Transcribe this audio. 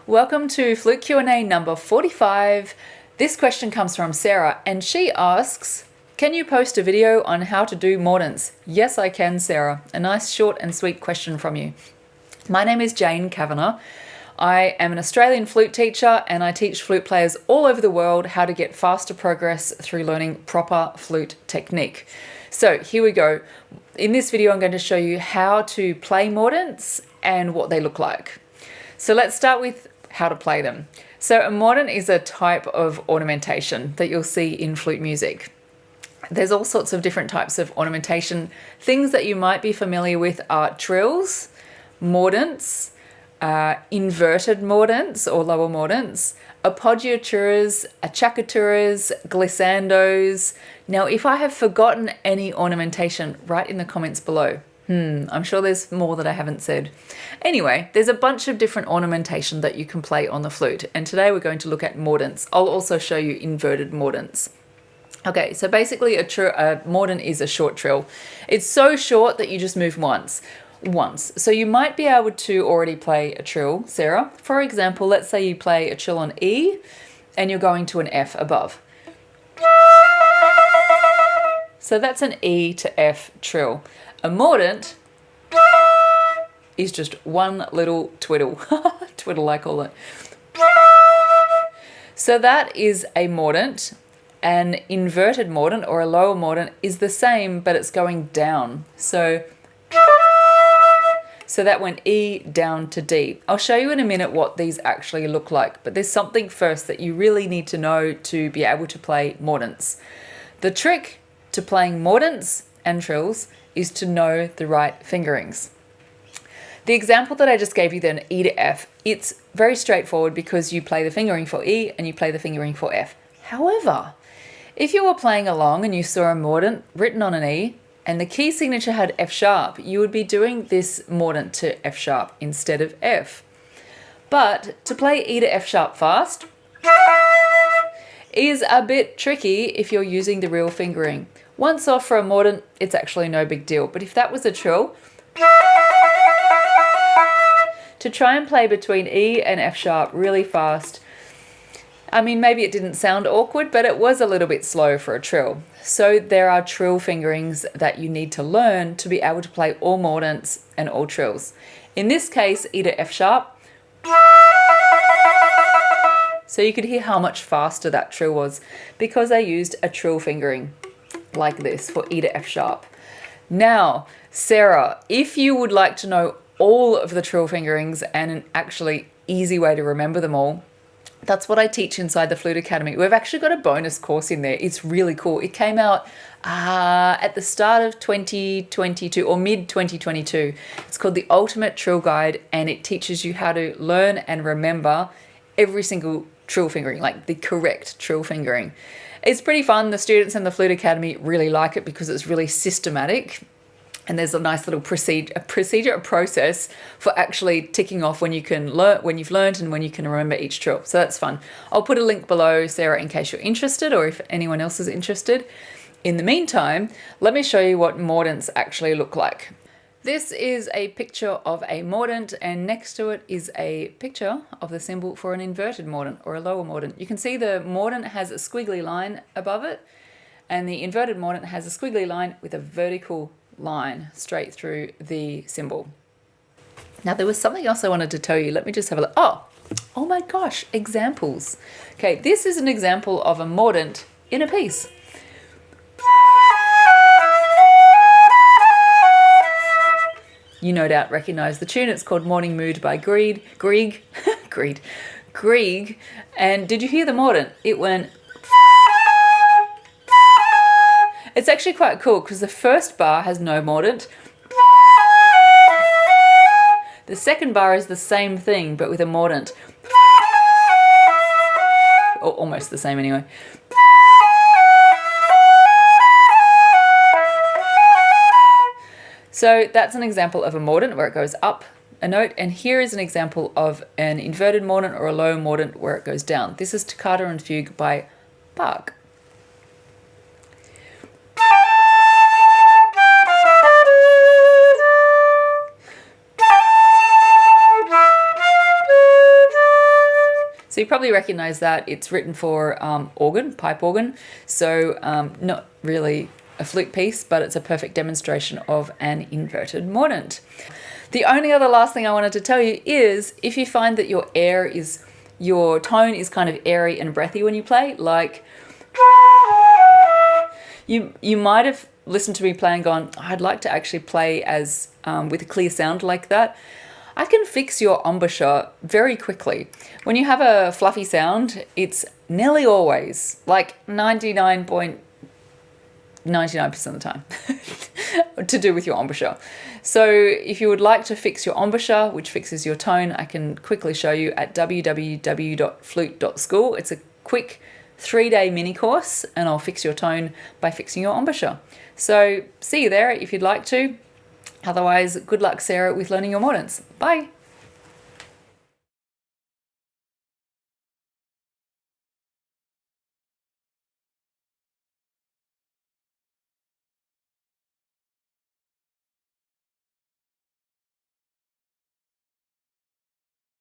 Welcome to Flute Q&A number 45. This question comes from Sarah and she asks, can you post a video on how to do mordants? Yes, I can, Sarah. A nice short and sweet question from you. My name is Jane Cavanagh. I am an Australian flute teacher and I teach flute players all over the world how to get faster progress through learning proper flute technique. So here we go. In this video, I'm going to show you how to play mordants and what they look like. So let's start with how to play them. So a mordant is a type of ornamentation that you'll see in flute music. There's all sorts of different types of ornamentation. Things that you might be familiar with are trills, mordants, inverted mordants or lower mordants, appoggiaturas, acciacchaturas, glissandos. Now, if I have forgotten any ornamentation, write in the comments below. I'm sure there's more that I haven't said. Anyway, there's a bunch of different ornamentation that you can play on the flute. And today we're going to look at mordants. I'll also show you inverted mordants. Okay, so basically a mordant is a short trill. It's so short that you just move once. So you might be able to already play a trill, Sarah. For example, let's say you play a trill on E and you're going to an F above. So that's an E to F trill. A mordant is just one little twiddle. Twiddle, I call it. So that is a mordant. An inverted mordant or a lower mordant is the same, but it's going down. So that went E down to D. I'll show you in a minute what these actually look like, but there's something first that you really need to know to be able to play mordants. The trick to playing mordants and trills is to know the right fingerings. The example that I just gave you then, E to F, it's very straightforward because you play the fingering for E and you play the fingering for F. However, if you were playing along and you saw a mordant written on an E and the key signature had F sharp, you would be doing this mordant to F sharp instead of F. But to play E to F sharp fast is a bit tricky if you're using the real fingering. Once off for a mordant, it's actually no big deal. But if that was a trill, to try and play between E and F sharp really fast, I mean, maybe it didn't sound awkward, but it was a little bit slow for a trill. So there are trill fingerings that you need to learn to be able to play all mordants and all trills. In this case, E to F sharp. So you could hear how much faster that trill was because I used a trill fingering like this for E to F sharp. Now, Sarah, if you would like to know all of the trill fingerings and an actually easy way to remember them all, that's what I teach inside the Flute Academy. We've actually got a bonus course in there. It's really cool. It came out at the start of 2022 or mid 2022. It's called the Ultimate Trill Guide and it teaches you how to learn and remember every single trill fingering, like the correct trill fingering. It's pretty fun. The students in the Flute Academy really like it because it's really systematic and there's a nice little process for actually ticking off when you can learn, when you've learned and when you can remember each trill. So that's fun. I'll put a link below, Sarah, in case you're interested or if anyone else is interested. In the meantime, let me show you what mordants actually look like. This is a picture of a mordant and next to it is a picture of the symbol for an inverted mordant or a lower mordant. You can see the mordant has a squiggly line above it and the inverted mordant has a squiggly line with a vertical line straight through the symbol. Now there was something else I wanted to tell you. Let me just have a look. Oh my gosh, examples. Okay, this is an example of a mordant in a piece. You no doubt recognize the tune. It's called Morning Mood by Grieg. And did you hear the mordant? It went. It's actually quite cool because the first bar has no mordant. The second bar is the same thing but with a mordant. Or almost the same anyway. So that's an example of a mordant where it goes up a note, and here is an example of an inverted mordant or a low mordant where it goes down. This is Toccata and Fugue by Bach. So you probably recognize that it's written for organ, pipe organ. So not really a flute piece, but it's a perfect demonstration of an inverted mordant. The only other last thing I wanted to tell you is if you find that your tone is kind of airy and breathy when you play, like you might have listened to me play and gone, I'd like to actually play as with a clear sound like that. I can fix your embouchure very quickly. When you have a fluffy sound, it's nearly always, like 99.99% of the time, to do with your embouchure. So if you would like to fix your embouchure, which fixes your tone, I can quickly show you at www.flute.school. It's a quick 3-day mini course, and I'll fix your tone by fixing your embouchure. So see you there if you'd like to. Otherwise, good luck, Sarah, with learning your mordants. Bye.